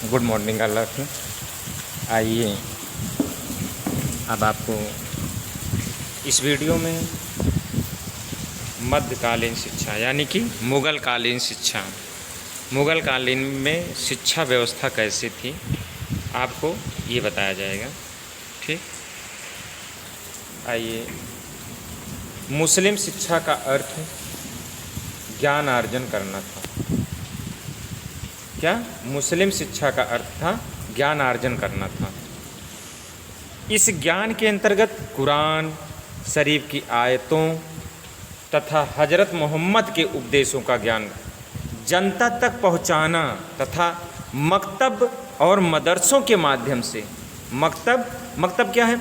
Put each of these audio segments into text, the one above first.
Good morning all of you. आइए अब आपको इस वीडियो में मध्यकालीन शिक्षा यानी कि मुग़ल कालीन शिक्षा, मुग़ल कालीन में शिक्षा व्यवस्था कैसी थी आपको ये बताया जाएगा। ठीक, आइए। मुस्लिम शिक्षा का अर्थ ज्ञान अर्जन करना था। क्या मुस्लिम शिक्षा का अर्थ था? ज्ञान अर्जन करना था। इस ज्ञान के अंतर्गत कुरान शरीफ की आयतों तथा हजरत मोहम्मद के उपदेशों का ज्ञान जनता तक पहुंचाना तथा मकतब और मदरसों के माध्यम से, मकतब क्या है?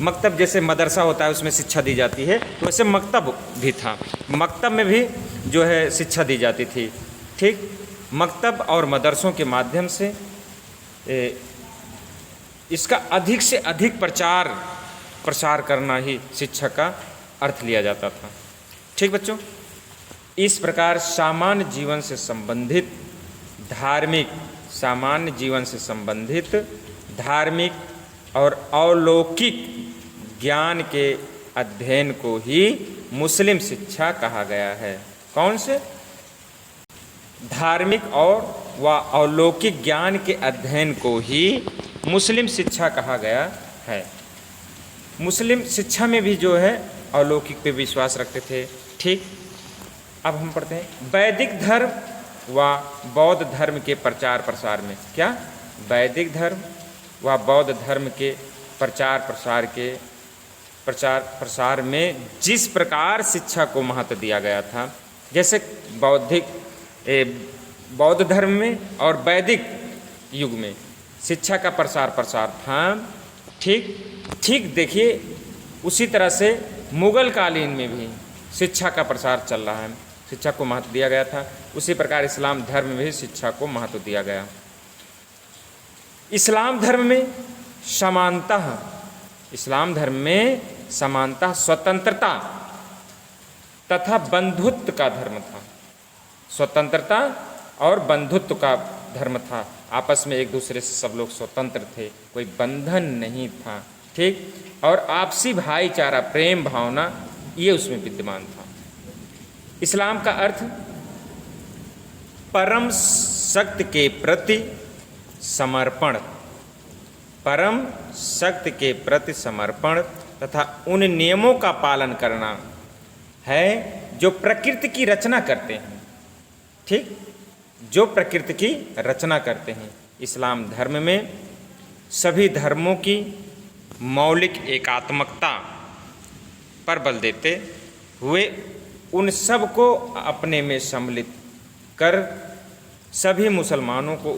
मकतब जैसे मदरसा होता है उसमें शिक्षा दी जाती है, तो वैसे मकतब भी था। मकतब में भी जो है शिक्षा दी जाती थी। ठीक, मकतब और मदरसों के माध्यम से इसका अधिक से अधिक प्रसार करना ही शिक्षा का अर्थ लिया जाता था। ठीक बच्चों, इस प्रकार सामान्य जीवन से संबंधित धार्मिक और अलौकिक ज्ञान के अध्ययन को ही मुस्लिम शिक्षा कहा गया है। कौन से? धार्मिक और व अलौकिक ज्ञान के अध्ययन को ही मुस्लिम शिक्षा कहा गया है। मुस्लिम शिक्षा में भी जो है अलौकिक पे विश्वास रखते थे। ठीक, अब हम पढ़ते हैं वैदिक धर्म व बौद्ध धर्म के प्रचार प्रसार में। क्या? वैदिक धर्म व बौद्ध धर्म के प्रचार प्रसार में जिस प्रकार शिक्षा को महत्व दिया गया था, जैसे बौद्ध धर्म में और वैदिक युग में शिक्षा का प्रसार था। ठीक देखिए, उसी तरह से मुग़ल कालीन में भी शिक्षा का प्रसार चल रहा है, शिक्षा को महत्व दिया गया था। उसी प्रकार इस्लाम धर्म में भी शिक्षा को महत्व दिया गया। इस्लाम धर्म में समानता, स्वतंत्रता तथा बंधुत्व का धर्म था। स्वतंत्रता और बंधुत्व का धर्म था। आपस में एक दूसरे से सब लोग स्वतंत्र थे, कोई बंधन नहीं था। ठीक, और आपसी भाईचारा, प्रेम भावना ये उसमें विद्यमान था। इस्लाम का अर्थ परम शक्ति के प्रति समर्पण तथा उन नियमों का पालन करना है जो प्रकृति की रचना करते हैं। ठीक, जो प्रकृति की रचना करते हैं। इस्लाम धर्म में सभी धर्मों की मौलिक एकात्मकता पर बल देते हुए उन सब को अपने में सम्मिलित कर सभी मुसलमानों को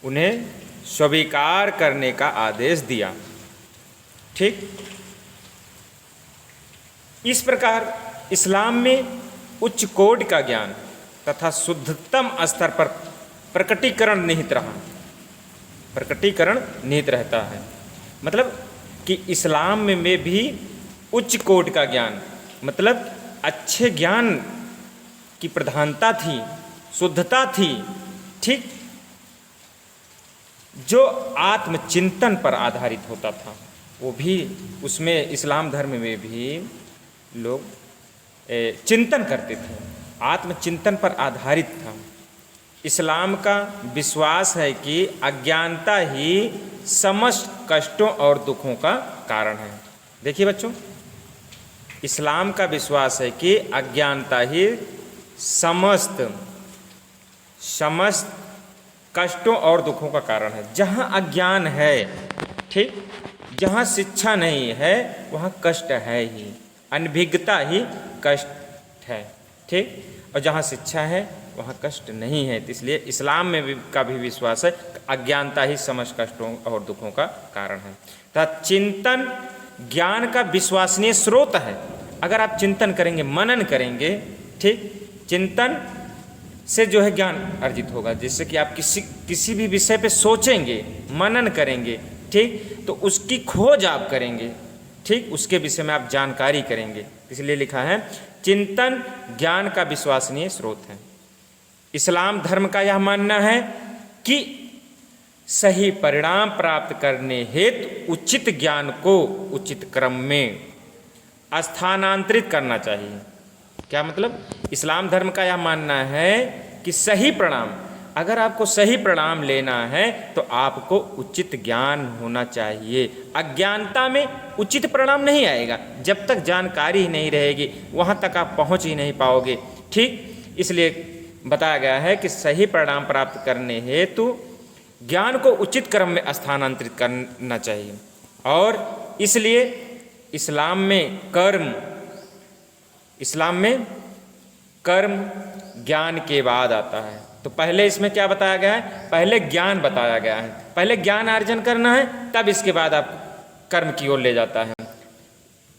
उन्हें स्वीकार करने का आदेश दिया। ठीक, इस प्रकार इस्लाम में उच्च कोटि का ज्ञान तथा शुद्धतम स्तर पर प्रकटीकरण निहित रहता है। मतलब कि इस्लाम में भी उच्च कोटि का ज्ञान, मतलब अच्छे ज्ञान की प्रधानता थी, शुद्धता थी। ठीक, जो आत्मचिंतन पर आधारित होता था, वो भी उसमें इस्लाम धर्म में भी लोग चिंतन करते थे, आत्मचिंतन पर आधारित था। इस्लाम का विश्वास है कि अज्ञानता ही समस्त कष्टों और दुखों का कारण है। देखिए बच्चों, इस्लाम का विश्वास है कि अज्ञानता ही समस्त कष्टों और दुखों का कारण है। जहाँ अज्ञान है, ठीक, जहाँ शिक्षा नहीं है वहाँ कष्ट है ही, अनभिज्ञता ही कष्ट है। ठीक, और जहाँ शिक्षा है वहाँ कष्ट नहीं है। तो इसलिए इस्लाम में का भी विश्वास है अज्ञानता ही समस्त कष्टों और दुखों का कारण है। तो चिंतन ज्ञान का विश्वसनीय स्रोत है। अगर आप चिंतन करेंगे, मनन करेंगे, ठीक, चिंतन से जो है ज्ञान अर्जित होगा। जिससे कि आप किसी भी विषय पे सोचेंगे, मनन करेंगे, ठीक, तो उसकी खोज आप करेंगे। ठीक, उसके विषय में आप जानकारी करेंगे। इसलिए लिखा है चिंतन ज्ञान का विश्वसनीय स्रोत है। इस्लाम धर्म का यह मानना है कि सही परिणाम प्राप्त करने हेतु उचित ज्ञान को उचित क्रम में स्थानांतरित करना चाहिए। क्या मतलब? इस्लाम धर्म का यह मानना है कि सही परिणाम, अगर आपको सही परिणाम लेना है तो आपको उचित ज्ञान होना चाहिए। अज्ञानता में उचित परिणाम नहीं आएगा। जब तक जानकारी ही नहीं रहेगी वहाँ तक आप पहुँच ही नहीं पाओगे। ठीक, इसलिए बताया गया है कि सही परिणाम प्राप्त करने हेतु ज्ञान को उचित क्रम में स्थानांतरित करना चाहिए। और इसलिए इस्लाम में कर्म ज्ञान के बाद आता है। तो पहले इसमें क्या बताया गया है? पहले ज्ञान बताया गया है। पहले ज्ञान अर्जन करना है, तब इसके बाद आप कर्म की ओर ले जाता है।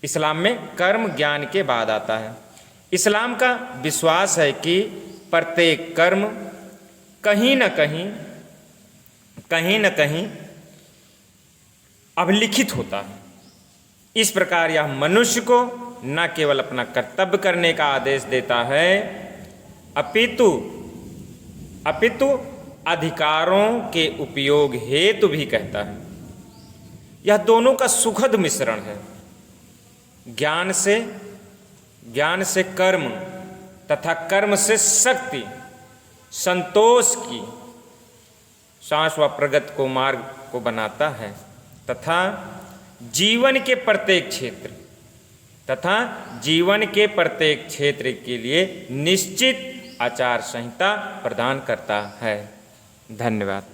इस्लाम में कर्म ज्ञान के बाद आता है। इस्लाम का विश्वास है कि प्रत्येक कर्म कहीं न कहीं अभिलिखित होता है। इस प्रकार यह मनुष्य को न केवल अपना कर्तव्य करने का आदेश देता है, अपितु अधिकारों के उपयोग हेतु भी कहता है। यह दोनों का सुखद मिश्रण है। ज्ञान से कर्म तथा कर्म से शक्ति, संतोष की सांस व प्रगति को मार्ग को बनाता है तथा जीवन के प्रत्येक क्षेत्र के लिए निश्चित आचार संहिता प्रदान करता है। धन्यवाद।